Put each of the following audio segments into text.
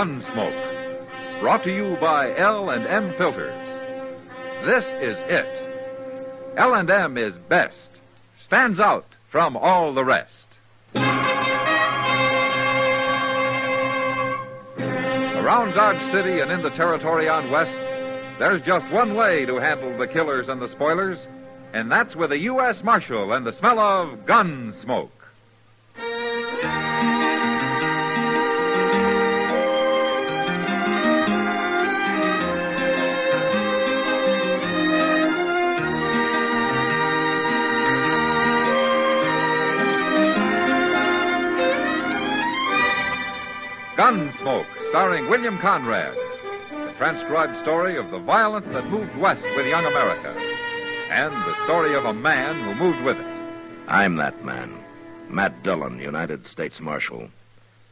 Gunsmoke, brought to you by L&M Filters. This is it. L&M is best, stands out from all the rest. Around Dodge City and in the territory on West, there's just one way to handle the killers and the spoilers, and that's with a U.S. Marshal and the smell of Gunsmoke. Gunsmoke, starring William Conrad. The transcribed story of the violence that moved west with young America. And the story of a man who moved with it. I'm that man. Matt Dillon, United States Marshal.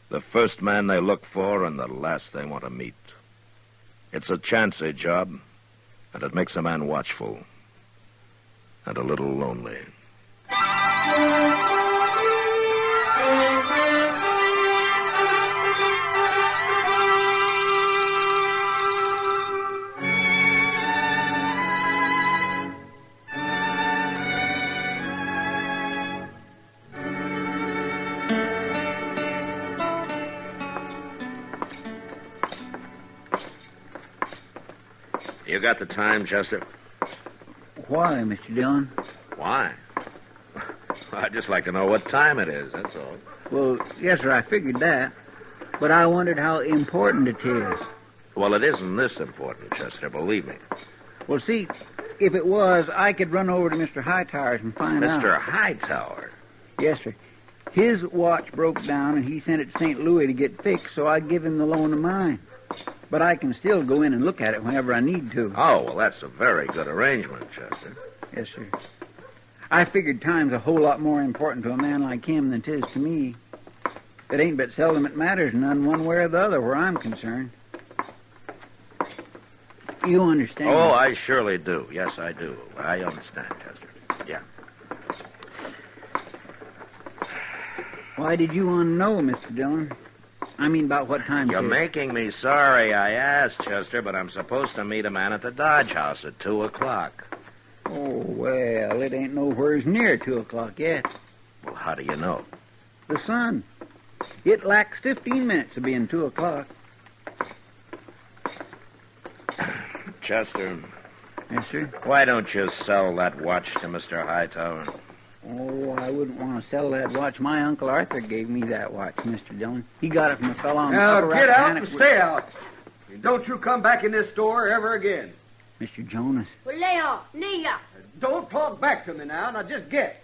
The first man they look for and the last they want to meet. It's a chancy job, and it makes a man watchful. And a little lonely. You got the time, Chester? Why, Mr. Dillon? Why? I'd just like to know what time it is, that's all. Well, yes, sir, I figured that. But I wondered how important it is. Well, it isn't this important, Chester, believe me. Well, see, if it was, I could run over to Mr. Hightower's and find out. Mr. Hightower? Yes, sir. His watch broke down, and he sent it to St. Louis to get fixed, so I give him the loan of mine. But I can still go in and look at it whenever I need to. Oh, well, that's a very good arrangement, Chester. Yes, sir. I figured time's a whole lot more important to a man like him than 'tis to me. It ain't but seldom it matters none one way or the other where I'm concerned. You understand? Oh, I surely do. Yes, I do. I understand, Chester. Yeah. Why did you want to know, Mr. Dillon? I mean, about what time... You're making me sorry I asked, Chester, but I'm supposed to meet a man at the Dodge House at 2 o'clock. Oh, well, it ain't nowheres near 2 o'clock yet. Well, how do you know? The sun. It lacks 15 minutes of being 2 o'clock. Chester. Yes, sir? Why don't you sell that watch to Mr. Hightower? Oh, I wouldn't want to sell that watch. My Uncle Arthur gave me that watch, Mr. Dillon. He got it from a fellow on the upper Get out and stay out. Don't you come back in this store ever again. Mr. Jonas. Don't talk back to me now. Now just get.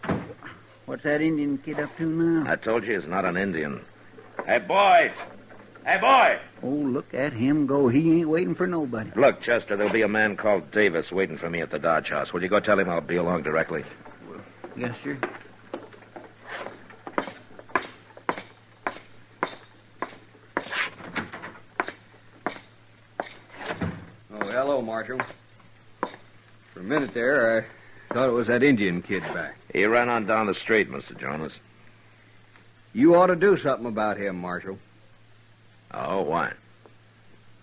What's that Indian kid up to now? I told you he's not an Indian. Hey, boy! Hey, boy! Oh, look at him go. He ain't waiting for nobody. Look, Chester, there'll be a man called Davis waiting for me at the Dodge House. Will you go tell him I'll be along directly? Yes, sir. Oh, hello, Marshal. For a minute there, I thought it was that Indian kid back. He ran on down the street, Mr. Jonas. You ought to do something about him, Marshal. Oh, why?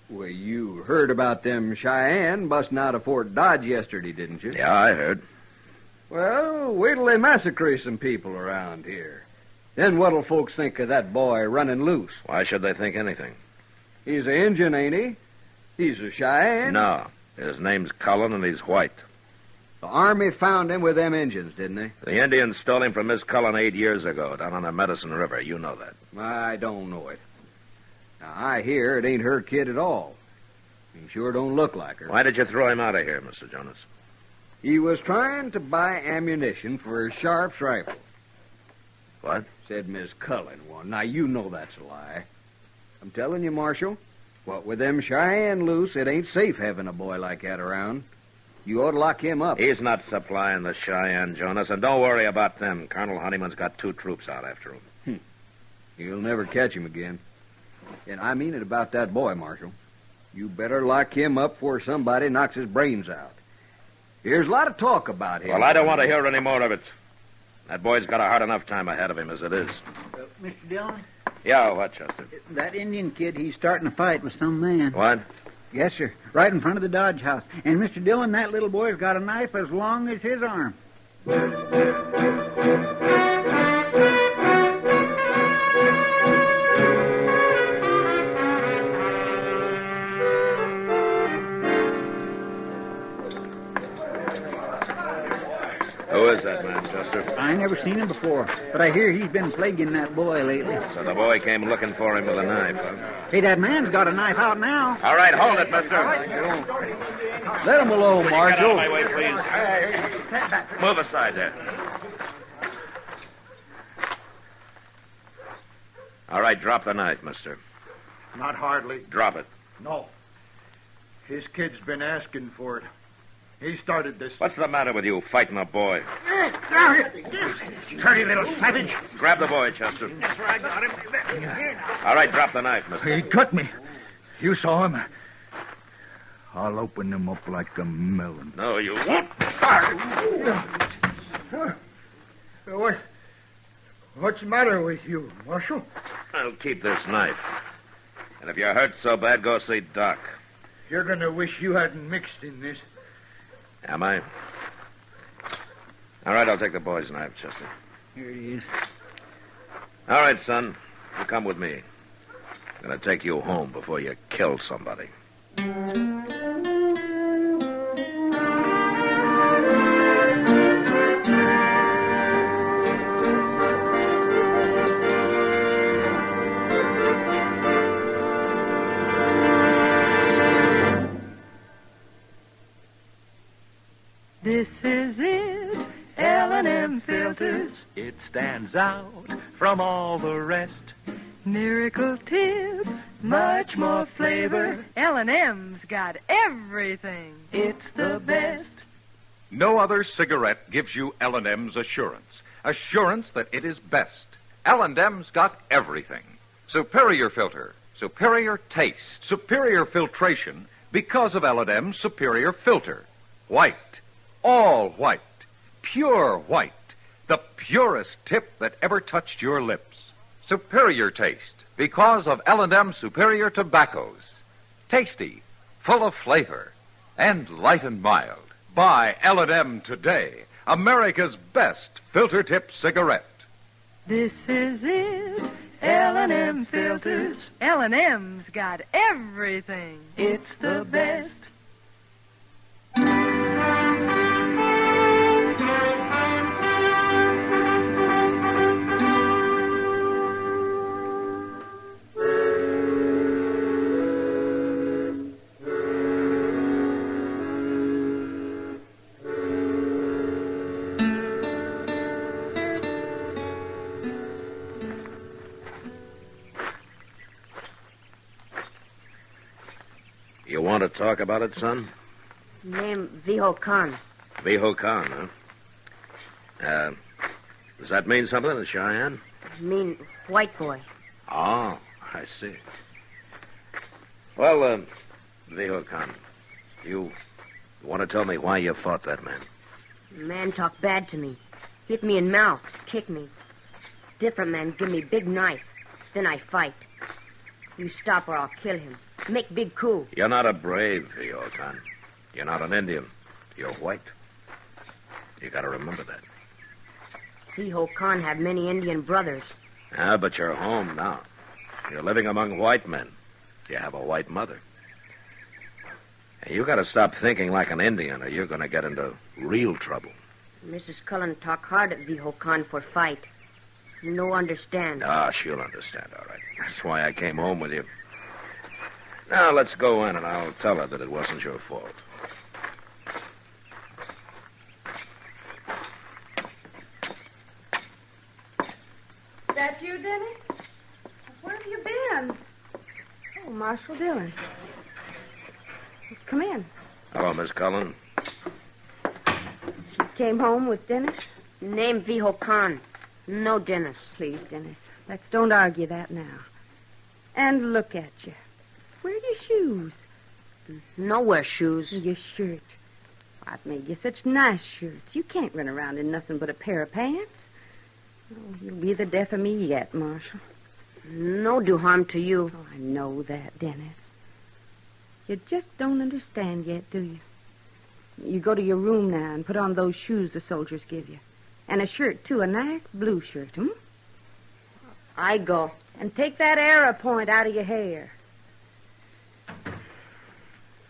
Well, you heard about them Cheyenne busting out of Fort Dodge yesterday, didn't you? Yeah, I heard. Well, wait till they massacre some people around here. Then what'll folks think of that boy running loose? Why should they think anything? He's an Injun, ain't he? He's a Cheyenne. No. His name's Cullen, and he's white. The Army found him with them Injuns, didn't they? The Indians stole him from Miss Cullen 8 years ago, down on the Medicine River. You know that. I don't know it. Now, I hear it ain't her kid at all. He sure don't look like her. Why did you throw him out of here, Mr. Jonas? He was trying to buy ammunition for his Sharp's rifle. What? Said Miss Cullen one. Now, you know that's a lie. I'm telling you, Marshal, what with them Cheyenne loose, it ain't safe having a boy like that around. You ought to lock him up. He's not supplying the Cheyenne, Jonas, and don't worry about them. Colonel Honeyman's got 2 troops out after him. You'll never catch him again. And I mean it about that boy, Marshal. You better lock him up before somebody knocks his brains out. There's a lot of talk about him. Well, I don't want to hear any more of it. That boy's got a hard enough time ahead of him as it is. Mr. Dillon? Yeah, what, Chester? That Indian kid, he's starting a fight with some man. What? Yes, sir. Right in front of the Dodge house. And, Mr. Dillon, that little boy's got a knife as long as his arm. Who is that man, Chester? I never seen him before, but I hear he's been plaguing that boy lately. So the boy came looking for him with a knife, huh? Hey, that man's got a knife out now. All right, hold it, mister. Let him alone, Get out Marshal. of my way, please. Move aside there. All right, drop the knife, mister. Not hardly. Drop it. No. His kid's been asking for it. He started this. What's the matter with you, fighting a boy? Dirty little savage. Grab the boy, Chester. All right, drop the knife, mister. He cut me. You saw him. I'll open him up like a melon. No, you won't. What's the matter with you, Marshal? I'll keep this knife. And if you're hurt so bad, go see Doc. You're going to wish you hadn't mixed in this. Am I? All right, I'll take the boy's knife, Chester. Here he is. All right, son. You come with me. I'm going to take you home before you kill somebody. This is it, L&M filters. It stands out from all the rest. Miracle tip, much more flavor. L&M's got everything. It's the best. No other cigarette gives you L&M's assurance. Assurance that it is best. L&M's got everything. Superior filter, superior taste, superior filtration because of L&M's superior filter. White, all white, pure white, the purest tip that ever touched your lips. Superior taste because of L&M superior tobaccos. Tasty, full of flavor, and light and mild. Buy L&M today, America's best filter tip cigarette. This is it, L&M filters. L&M's got everything. It's the best. You want to talk about it, son? Name Viho Khan. Viho Khan, huh? Does that mean something to Cheyenne? Mean white boy. Oh, I see. Well, Viho Khan, you want to tell me why you fought that man? Man talk bad to me. Hit me in mouth. Kick me. Different man give me big knife. Then I fight. You stop or I'll kill him. Make big coup. You're not a brave, Viho Khan. You're not an Indian. You're white. You got to remember that. Viho Khan have many Indian brothers. Ah, but you're home now. You're living among white men. You have a white mother. And you got to stop thinking like an Indian, or you're going to get into real trouble. Mrs. Cullen talk hard at Viho Khan for fight. No understand. Ah, she'll understand, all right. That's why I came home with you. Now, let's go in, and I'll tell her that it wasn't your fault. That you, Dennis? Where have you been? Oh, Marshal Dillon. Come in. Hello, Miss Cullen. Came home with Dennis? Name Viho Khan. No Dennis. Please, Dennis, let's don't argue that now. And look at you. Where are your shoes? No wear shoes. Your shirt. What made you such nice shirts? You can't run around in nothing but a pair of pants. Oh, you'll be the death of me yet, Marshal. No do harm to you. Oh, I know that, Dennis. You just don't understand yet, do you? You go to your room now and put on those shoes the soldiers give you. And a shirt, too, a nice blue shirt, I go. And take that arrow point out of your hair.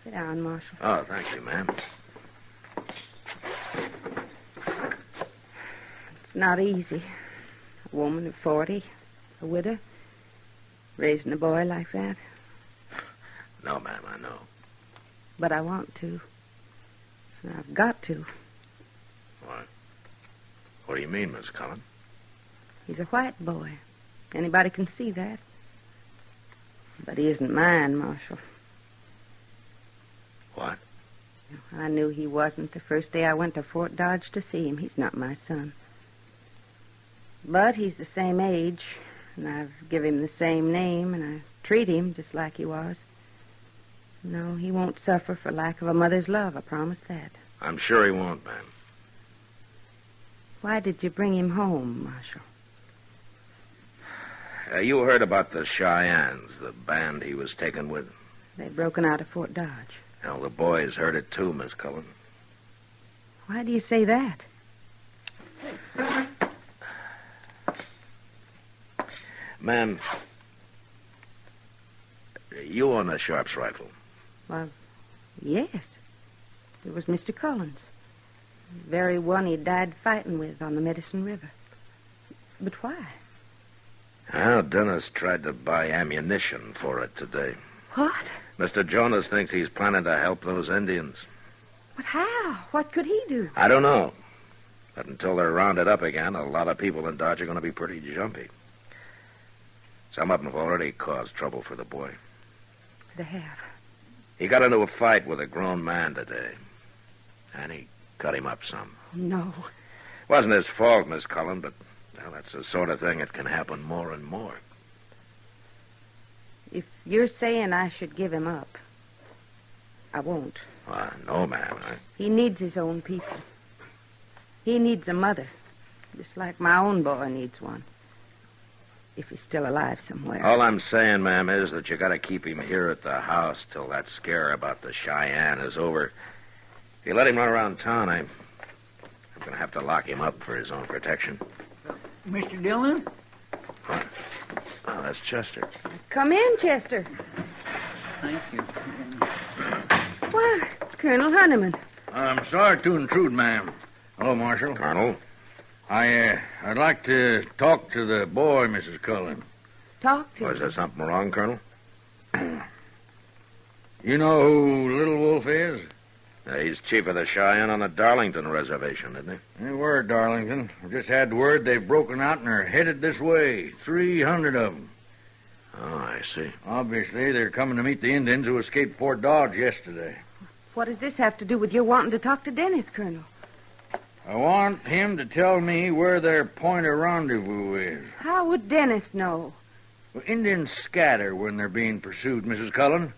Sit down, Marshal. Oh, thank you, ma'am. It's not easy. A woman of 40, a widow, raising a boy like that. No, ma'am, I know. But I want to. And I've got to. What do you mean, Miss Cullen? He's a white boy. Anybody can see that. But he isn't mine, Marshal. What? I knew he wasn't the first day I went to Fort Dodge to see him. He's not my son. But he's the same age, and I've given him the same name, and I treat him just like he was. No, he won't suffer for lack of a mother's love, I promise that. I'm sure he won't, ma'am. Why did you bring him home, Marshal? You heard about the Cheyennes, the band he was taken with. They'd broken out of Fort Dodge. Well, the boys heard it too, Miss Cullen. Why do you say that? Ma'am, you own a Sharp's rifle. Well, yes. It was Mr. Cullen's. The very one he died fighting with on the Medicine River. But why? Well, Dennis tried to buy ammunition for it today. What? Mr. Jonas thinks he's planning to help those Indians. But how? What could he do? I don't know. But until they're rounded up again, a lot of people in Dodge are going to be pretty jumpy. Some of them have already caused trouble for the boy. They have. He got into a fight with a grown man today. And he cut him up some. No. Wasn't his fault, Miss Cullen, but well, that's the sort of thing that can happen more and more. If you're saying I should give him up, I won't. No, ma'am. He needs his own people. He needs a mother, just like my own boy needs one. If he's still alive somewhere. All I'm saying, ma'am, is that you got to keep him here at the house till that scare about the Cheyenne is over. If you let him run around town, I'm going to have to lock him up for his own protection. Mr. Dillon? What? Oh, that's Chester. Come in, Chester. Thank you. Why, Colonel Honeyman. I'm sorry to intrude, ma'am. Hello, Marshal. Colonel? I'd like to talk to the boy, Mrs. Cullen. Talk to Was him. there something wrong, Colonel? You know who Little Wolf is? He's chief of the Cheyenne on the Darlington Reservation, isn't he? They were, Darlington. We just had word they've broken out and are headed this way. 300 of them. Oh, I see. Obviously, they're coming to meet the Indians who escaped Fort Dodge yesterday. What does this have to do with your wanting to talk to Dennis, Colonel? I want him to tell me where their point of rendezvous is. How would Dennis know? Well, Indians scatter when they're being pursued, Mrs. Cullen.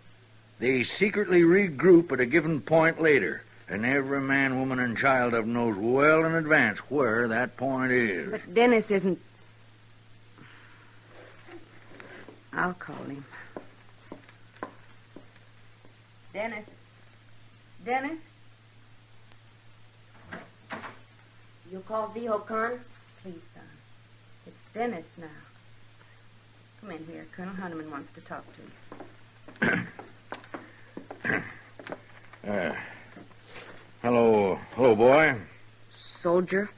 They secretly regroup at a given point later, and every man, woman, and child of them knows well in advance where that point is. But Dennis isn't... I'll call him. Dennis? Dennis? You call Viho Khan? Please, son. It's Dennis now. Come in here. Colonel Honeyman wants to talk to you. Hello, boy. Soldier?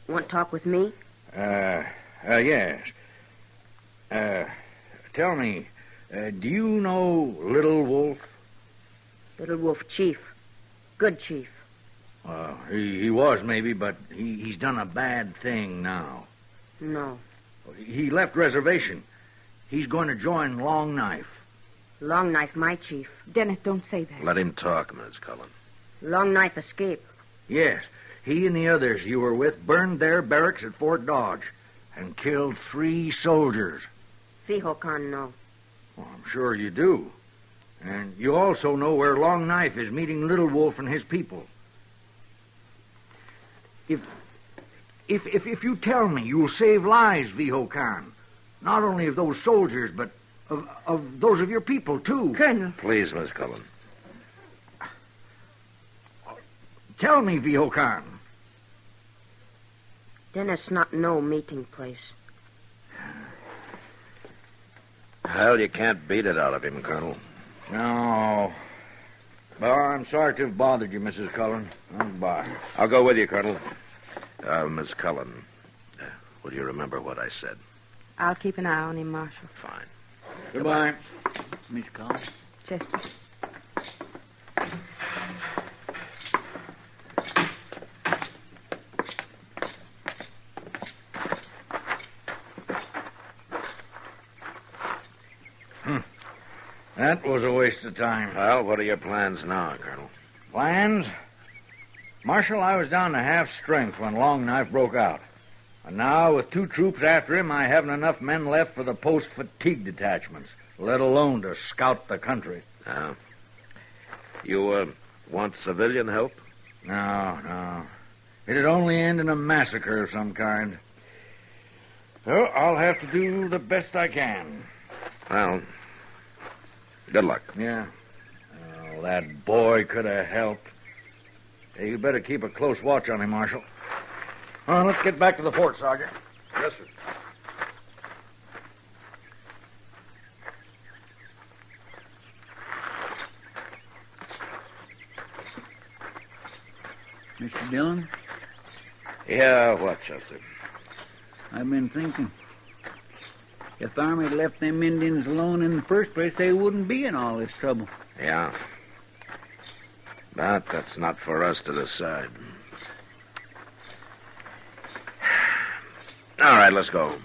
Want to talk with me? Yes. Tell me, do you know Little Wolf? Little Wolf Chief. Good chief. He was, maybe, but he's done a bad thing now. No. He left reservation. He's going to join Long Knife. Long Knife, my chief. Dennis, don't say that. Let him talk, Miss Cullen. Long Knife escape. Yes, he and the others you were with burned their barracks at Fort Dodge and killed 3 soldiers. Viho Khan, no. Well, I'm sure you do. And you also know where Long Knife is meeting Little Wolf and his people. If you tell me, you'll save lives, Viho Khan. Not only of those soldiers, but of those of your people, too. Colonel. Please, Miss Cullen. Tell me, V.O. Khan. Dennis not no meeting place. Well, you can't beat it out of him, Colonel. No. Well, I'm sorry to have bothered you, Mrs. Cullen. Goodbye. I'll go with you, Colonel. Miss Cullen, will you remember what I said? I'll keep an eye on him, Marshal. Fine. Goodbye. Miss Collins. Chester. That was a waste of time. Well, what are your plans now, Colonel? Plans? Marshal, I was down to half strength when Long Knife broke out. And now, with 2 troops after him, I haven't enough men left for the post-fatigue detachments, let alone to scout the country. You, want civilian help? No. It'd only end in a massacre of some kind. So, I'll have to do the best I can. Well, good luck. Yeah. Oh, that boy could have helped. Hey, you better keep a close watch on him, Marshal. Well, let's get back to the fort, Sergeant. Yes, sir. Mr. Dillon, Yeah, what, Chester? I've been thinking. If the Army had left them Indians alone in the first place, they wouldn't be in all this trouble. Yeah. But that's not for us to decide. All right, let's go.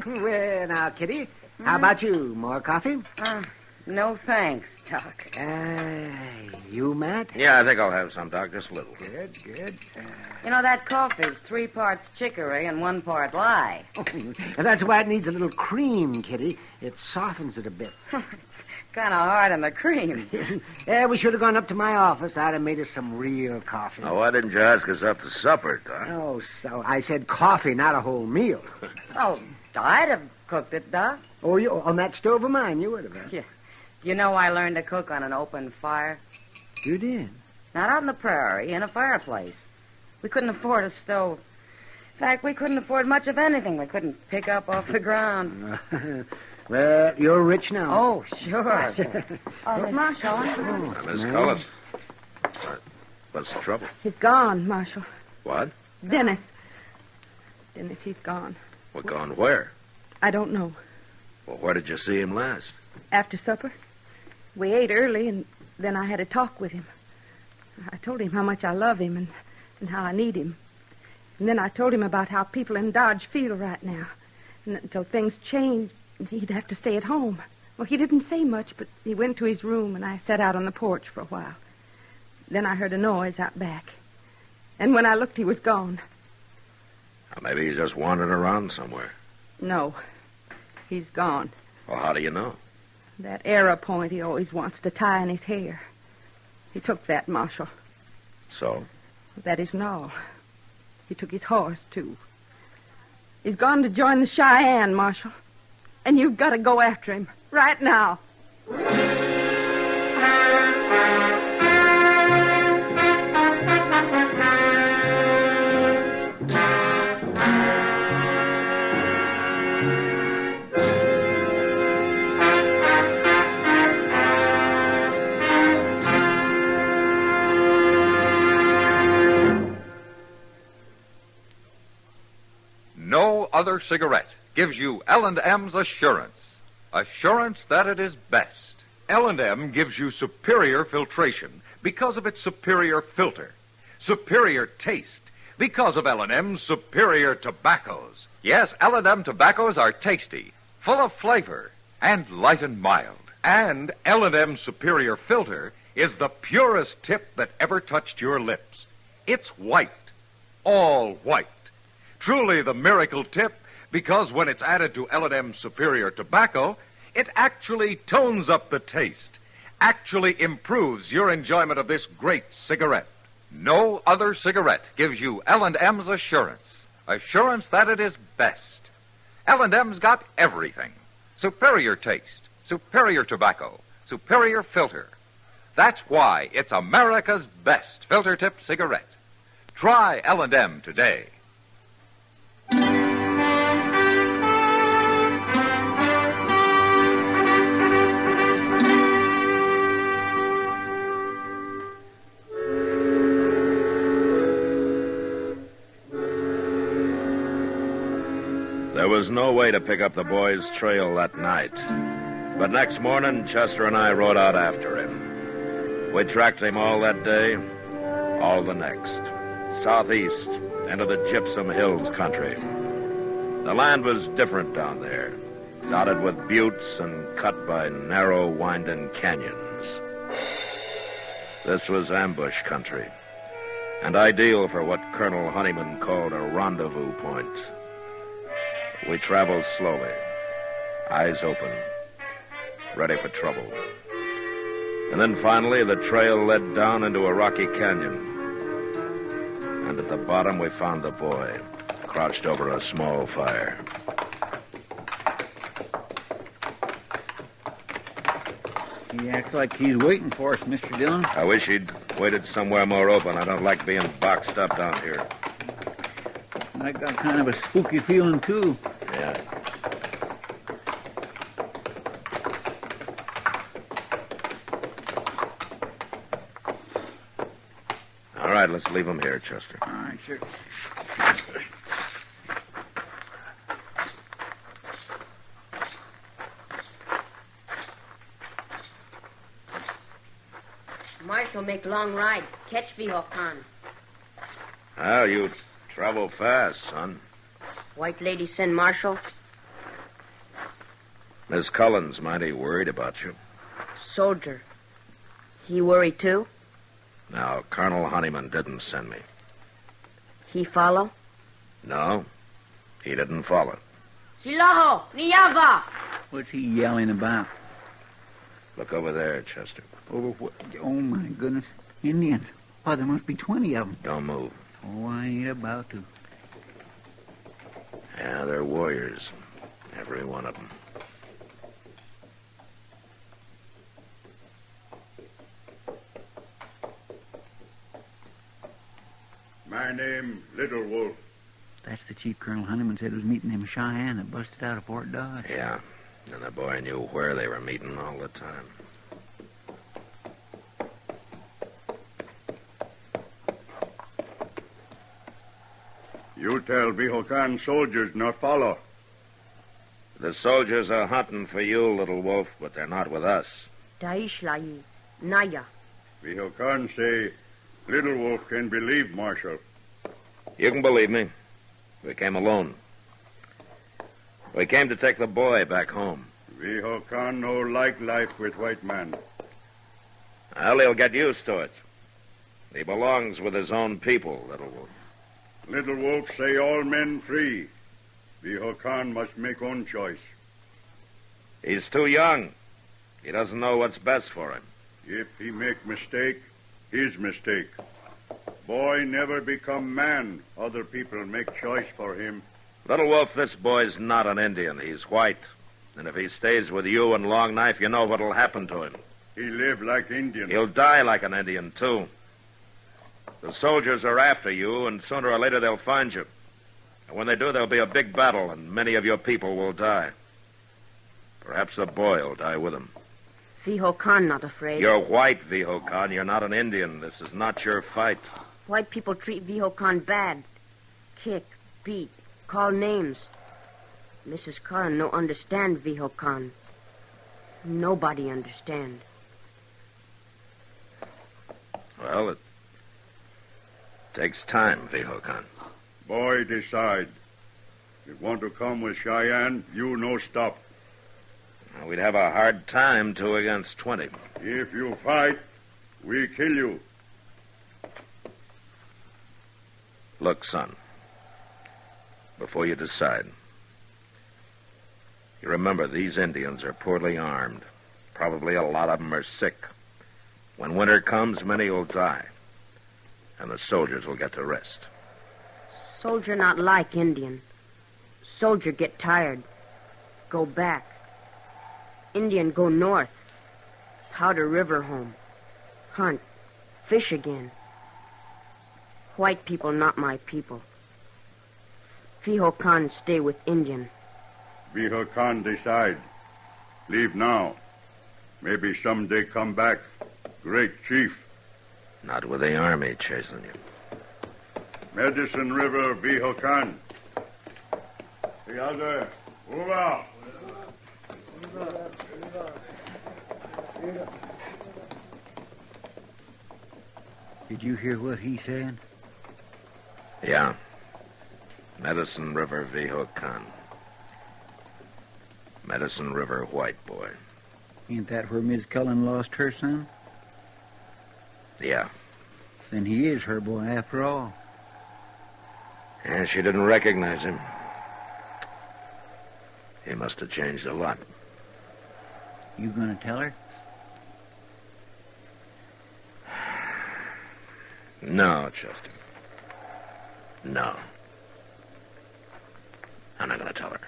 Well, now, Kitty, how about you? More coffee? No thanks, Doc. You, Matt? Yeah, I think I'll have some, Doc, just a little. Good. You know, that coffee's 3 parts chicory and 1 part lye. And that's why it needs a little cream, Kitty. It softens it a bit. Kind of hard on the cream. Yeah, we should have gone up to my office. I'd have made us some real coffee. Now, why didn't you ask us up to supper, Doc? Oh, so I said coffee, not a whole meal. Oh, I'd have cooked it, Doc. Oh, you on that stove of mine, you would have. Yeah. You know I learned to cook on an open fire? You did? Not out in the prairie, in a fireplace. We couldn't afford a stove. In fact, we couldn't afford much of anything we couldn't pick up off the ground. Well, you're rich now. Oh, sure. Oh, Marshal. Miss Cullen. What's the trouble? He's gone, Marshal. What? Dennis, he's gone. Well, gone where? I don't know. Well, where did you see him last? After supper, we ate early, and then I had a talk with him. I told him how much I love him and how I need him. And then I told him about how people in Dodge feel right now. And until things changed, he'd have to stay at home. Well, he didn't say much, but he went to his room, and I sat out on the porch for a while. Then I heard a noise out back. And when I looked, he was gone. Maybe he just wandered around somewhere. No, he's gone. Well, how do you know? That arrow point he always wants to tie in his hair. He took that, Marshal. So? That isn't all. He took his horse, too. He's gone to join the Cheyenne, Marshal. And you've got to go after him right now. No other cigarette gives you L&M's assurance. Assurance that it is best. L&M gives you superior filtration because of its superior filter. Superior taste because of L&M's superior tobaccos. Yes, L&M tobaccos are tasty, full of flavor, and light and mild. And L&M's superior filter is the purest tip that ever touched your lips. It's white, all white. Truly the miracle tip Because when it's added to L&M's superior tobacco, it actually tones up the taste, actually improves your enjoyment of this great cigarette. No other cigarette gives you L&M's assurance that it is best. L&M's got everything. Superior taste, superior tobacco, superior filter. That's why it's America's best filter tip cigarette. Try L&M today. There was no way to pick up the boy's trail that night. But next morning, Chester and I rode out after him. We tracked him all that day, all the next. Southeast, into the Gypsum Hills country. The land was different down there, dotted with buttes and cut by narrow, winding canyons. This was ambush country, and ideal for what Colonel Honeyman called a rendezvous point. We traveled slowly, eyes open, ready for trouble. And then finally, the trail led down into a rocky canyon. And at the bottom, we found the boy, crouched over a small fire. He acts like he's waiting for us, Mr. Dillon. I wish he'd waited somewhere more open. I don't like being boxed up down here. I got kind of a spooky feeling, too. Yeah. All right, let's leave him here, Chester. All right, sure. Marshal make long ride. Catch Vihokan. Well, you travel fast, son. White lady send Marshal. Miss Cullen's mighty worried about you. Soldier. He worry too? Now, Colonel Honeyman didn't send me. He follow? No, he didn't follow. Silaho! Niyava! What's he yelling about? Look over there, Chester. Over what? Oh, my goodness. Indians. Why, there must be 20 of them. Don't move. Oh, I ain't about to. Yeah, they're warriors. Every one of them. My name, Little Wolf. That's the chief Colonel Honeyman said was meeting them Cheyenne that busted out of Fort Dodge. Yeah, and the boy knew where they were meeting all the time. You tell Vihokan soldiers not follow. The soldiers are hunting for you, Little Wolf, but they're not with us. Daishlai. Naya. Vihokan say Little Wolf can believe Marshal. You can believe me. We came alone. We came to take the boy back home. Vihokan no like life with white man. Well, he'll get used to it. He belongs with his own people, Little Wolf. Little Wolf say all men free. Vihokan must make own choice. He's too young. He doesn't know what's best for him. If he make mistake, his mistake. Boy never become man. Other people make choice for him. Little Wolf, this boy's not an Indian. He's white. And if he stays with you and Long Knife, you know what'll happen to him. He live like Indian. He'll die like an Indian, too. The soldiers are after you, and sooner or later they'll find you. And when they do, there'll be a big battle, and many of your people will die. Perhaps the boy will die with him. Vihokan not afraid. You're white, Vihokan. You're not an Indian. This is not your fight. White people treat Vihokan bad. Kick, beat, call names. Mrs. Cullen no understand Vihokan. Nobody understand. Well, it takes time, Vihokan. Boy decide. If want to come with Cheyenne, you no stop. Well, we'd have a hard time, 2 against 20. If you fight, we kill you. Look, son, before you decide, You remember, these Indians are poorly armed. Probably a lot of them are sick. When winter comes, many will die. And the soldiers will get to rest. Soldier not like Indian. Soldier get tired. Go back. Indian go north. Powder River home. Hunt. Fish again. White people not my people. Fiho Khan stay with Indian. Fiho Khan decide. Leave now. Maybe someday come back. Great chief. Not with the army chasing you. Medicine River, Fiho Khan. The other. Move out. Did you hear what he said? Yeah. Medicine River, Viho Khan. Medicine River, white boy. Ain't that where Miss Cullen lost her son? Yeah. Then he is her boy after all. And she didn't recognize him. He must have changed a lot. You gonna tell her? No, Chester. No. I'm not gonna tell her.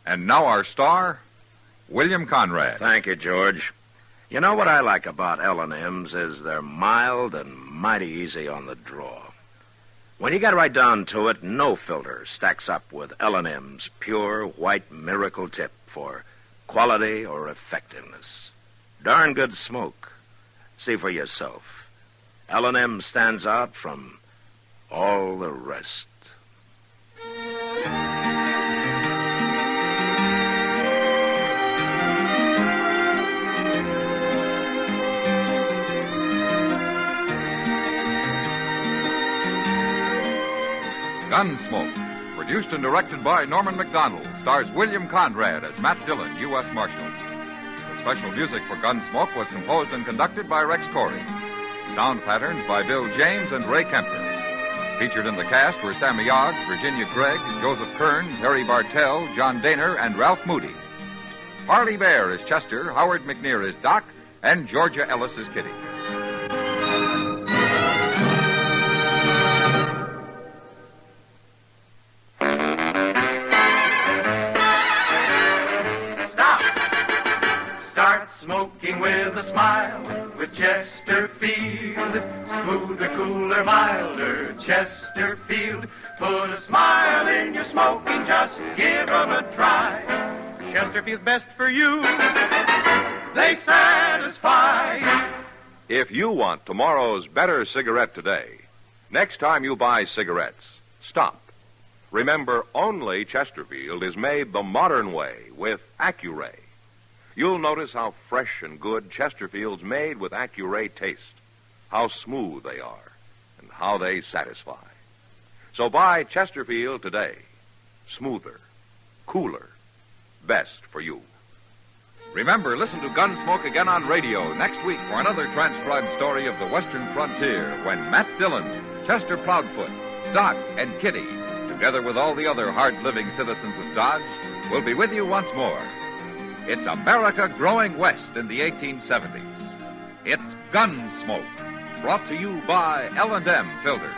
And now our star, William Conrad. Thank you, George. You know what I like about L&M's is they're mild and mighty easy on the draw. When you get right down to it, no filter stacks up with L&M's pure white miracle tip for quality or effectiveness. Darn good smoke. See for yourself. L&M stands out from all the rest. Gunsmoke, produced and directed by Norman Macdonnell, stars William Conrad as Matt Dillon, U.S. Marshal. The special music for Gunsmoke was composed and conducted by Rex Corey. Sound patterns by Bill James and Ray Kemper. Featured in the cast were Sammy Ogg, Virginia Gregg, Joseph Kearns, Harry Bartell, John Daner, and Ralph Moody. Parley Baer is Chester, Howard McNear is Doc, and Georgia Ellis is Kitty. Smoking with a smile, with Chesterfield. Smoother, cooler, milder, Chesterfield. Put a smile in your smoking, just give 'em a try. Chesterfield's best for you. They satisfy. If you want tomorrow's better cigarette today, next time you buy cigarettes, stop. Remember, only Chesterfield is made the modern way with Accuray. You'll notice how fresh and good Chesterfield's made with Accuray taste, how smooth they are, and how they satisfy. So buy Chesterfield today. Smoother, cooler, best for you. Remember, listen to Gunsmoke again on radio next week for another transcribed story of the Western frontier when Matt Dillon, Chester Proudfoot, Doc, and Kitty, together with all the other hard-living citizens of Dodge, will be with you once more. It's America growing west in the 1870s. It's Gunsmoke, brought to you by L&M Filters.